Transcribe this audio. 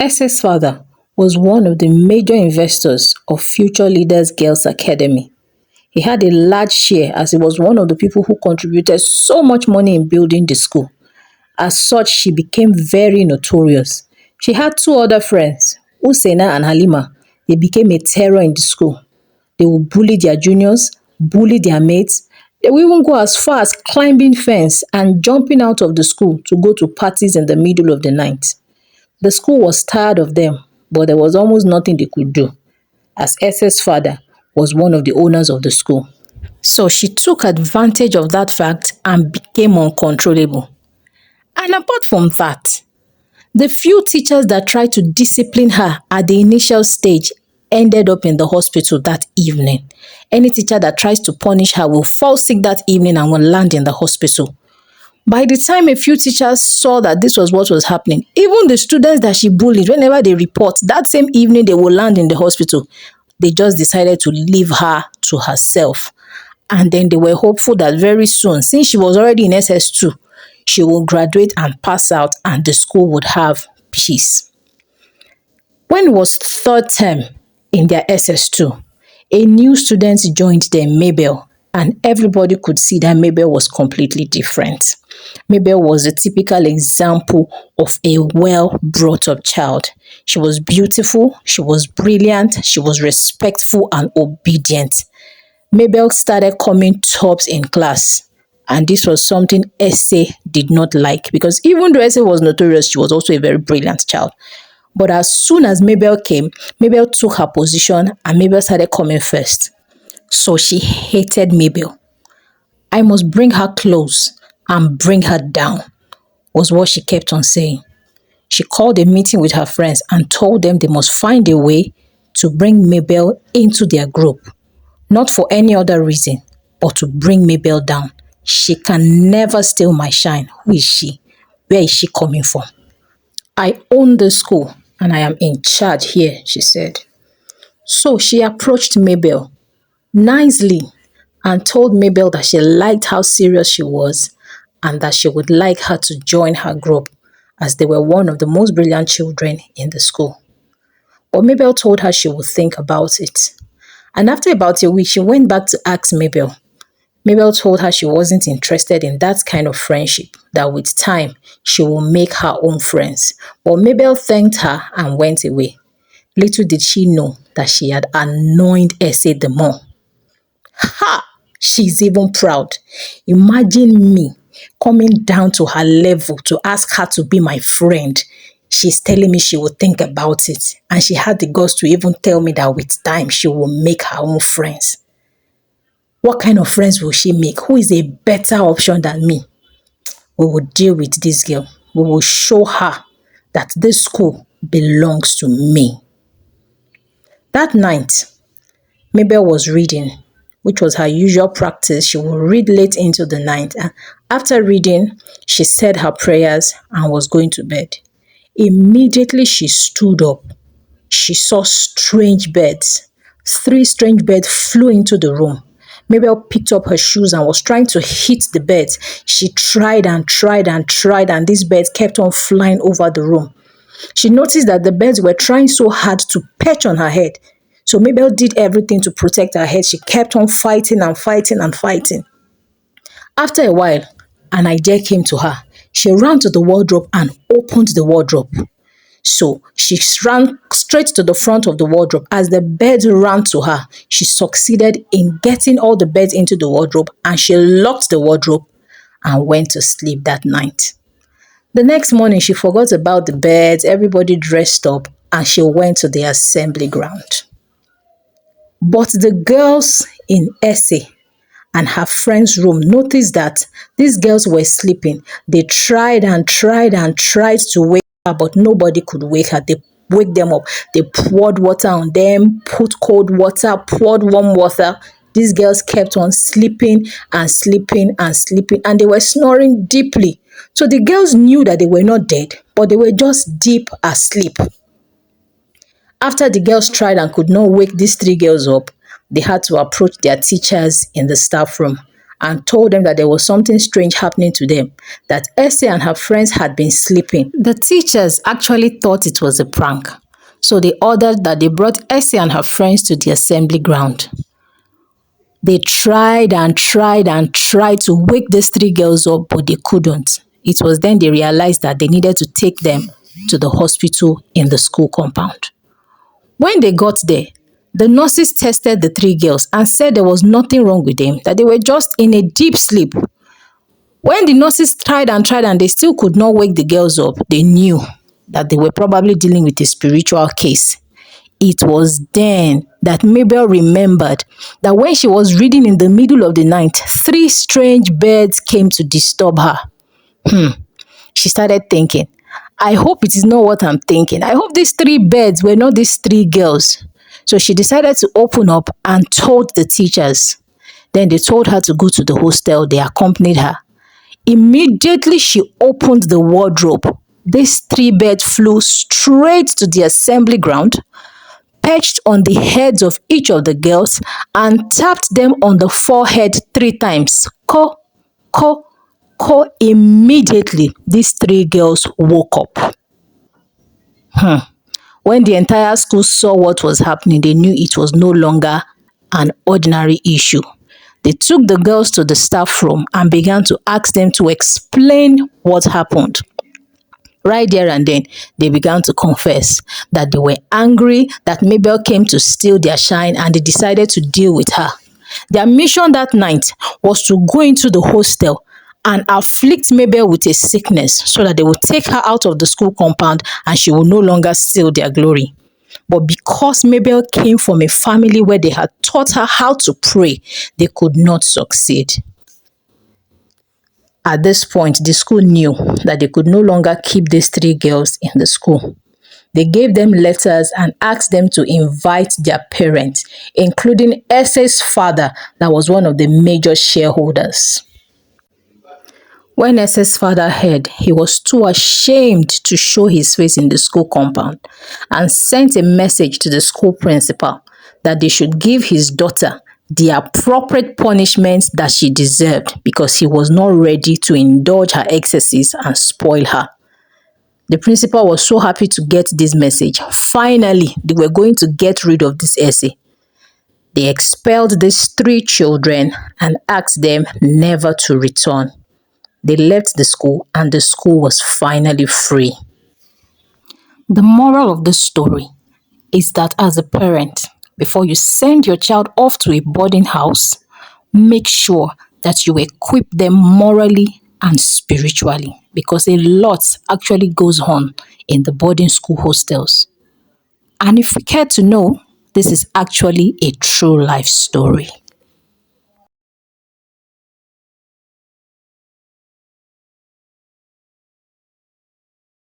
S's father was one of the major investors of Future Leaders Girls Academy. He had a large share as he was one of the people who contributed so much money in building the school. As such, she became very notorious. She had two other friends, Usaina and Halima. They became a terror in the school. They would bully their juniors, bully their mates. They would even go as far as climbing fence and jumping out of the school to go to parties in the middle of the night. The school was tired of them, but there was almost nothing they could do, as S's father was one of the owners of the school. So she took advantage of that fact and became uncontrollable. And apart from that, the few teachers that tried to discipline her at the initial stage ended up in the hospital that evening. Any teacher that tries to punish her will fall sick that evening and will land in the hospital. By the time a few teachers saw that this was what was happening, even the students that she bullied, whenever they report, that same evening they will land in the hospital. They just decided to leave her to herself. And then they were hopeful that very soon, since she was already in SS2, she will graduate and pass out and the school would have peace. When it was third term in their SS2, a new student joined them, Mabel, and everybody could see that Mabel was completely different. Mabel was a typical example of a well-brought-up child. She was beautiful, she was brilliant, she was respectful and obedient. Mabel started coming tops in class, and this was something Essie did not like, because even though Essie was notorious, she was also a very brilliant child. But as soon as Mabel came, Mabel took her position and Mabel started coming first. So she hated Mabel. I must bring her close and bring her down, was what she kept on saying. She called a meeting with her friends and told them they must find a way to bring Mabel into their group. Not for any other reason, but to bring Mabel down. She can never steal my shine. Who is she? Where is she coming from? I own the school and I am in charge here, she said. So she approached Mabel nicely and told Mabel that she liked how serious she was and that she would like her to join her group, as they were one of the most brilliant children in the school. But Mabel told her she would think about it. And after about a week, she went back to ask Mabel. Mabel told her she wasn't interested in that kind of friendship, that with time, she will make her own friends. But Mabel thanked her and went away. Little did she know that she had annoyed Essie the more. Ha! She's even proud. Imagine me coming down to her level to ask her to be my friend. She's telling me she will think about it. And she had the guts to even tell me that with time she will make her own friends. What kind of friends will she make? Who is a better option than me? We will deal with this girl. We will show her that this school belongs to me. That night, Mabel was reading, which was her usual practice. She would read late into the night. And after reading, she said her prayers and was going to bed. Immediately she stood up. She saw strange birds. 3 strange birds flew into the room. Mabel picked up her shoes and was trying to hit the birds. She tried and tried and tried, and these birds kept on flying over the room. She noticed that the birds were trying so hard to perch on her head. So Mabel did everything to protect her head. She kept on fighting and fighting and fighting. After a while, an idea came to her. She ran to the wardrobe and opened the wardrobe. So she ran straight to the front of the wardrobe. As the birds ran to her, she succeeded in getting all the birds into the wardrobe, and she locked the wardrobe and went to sleep that night. The next morning, she forgot about the birds, everybody dressed up, and she went to the assembly ground. But the girls in Essie and her friend's room noticed that these girls were sleeping. They tried and tried and tried to wake her, but nobody could wake her. They wake them up. They poured water on them, put cold water, poured warm water. These girls kept on sleeping and sleeping and sleeping, and they were snoring deeply. So the girls knew that they were not dead, but they were just deep asleep. After the girls tried and could not wake these 3 girls up, they had to approach their teachers in the staff room and told them that there was something strange happening to them, that Essie and her friends had been sleeping. The teachers actually thought it was a prank, so they ordered that they brought Essie and her friends to the assembly ground. They tried and tried and tried to wake these three girls up, but they couldn't. It was then they realized that they needed to take them to the hospital in the school compound. When they got there, the nurses tested the three girls and said there was nothing wrong with them, that they were just in a deep sleep. When the nurses tried and they still could not wake the girls up, they knew that they were probably dealing with a spiritual case. It was then that Mabel remembered that when she was reading in the middle of the night, three strange birds came to disturb her. She started thinking, I hope it is not what I'm thinking. I hope these three birds were not these three girls. So she decided to open up and told the teachers. Then they told her to go to the hostel. They accompanied her. Immediately she opened the wardrobe. These three birds flew straight to the assembly ground, perched on the heads of each of the girls, and tapped them on the forehead 3 times. Ko, ko, ko. Immediately, these three girls woke up. When the entire school saw what was happening, they knew it was no longer an ordinary issue. They took the girls to the staff room and began to ask them to explain what happened. Right there and then, they began to confess that they were angry that Mabel came to steal their shine, and they decided to deal with her. Their mission that night was to go into the hostel and afflict Mabel with a sickness so that they would take her out of the school compound and she will no longer steal their glory. But because Mabel came from a family where they had taught her how to pray, they could not succeed. At this point, the school knew that they could no longer keep these three girls in the school. They gave them letters and asked them to invite their parents, including Essie's father, that was one of the major shareholders. When Essie's father heard, he was too ashamed to show his face in the school compound and sent a message to the school principal that they should give his daughter the appropriate punishment that she deserved because he was not ready to indulge her excesses and spoil her. The principal was so happy to get this message. Finally, they were going to get rid of this Essie. They expelled these three children and asked them never to return. They left the school and the school was finally free. The moral of this story is that as a parent, before you send your child off to a boarding house, make sure that you equip them morally and spiritually, because a lot actually goes on in the boarding school hostels. And if you care to know, this is actually a true life story.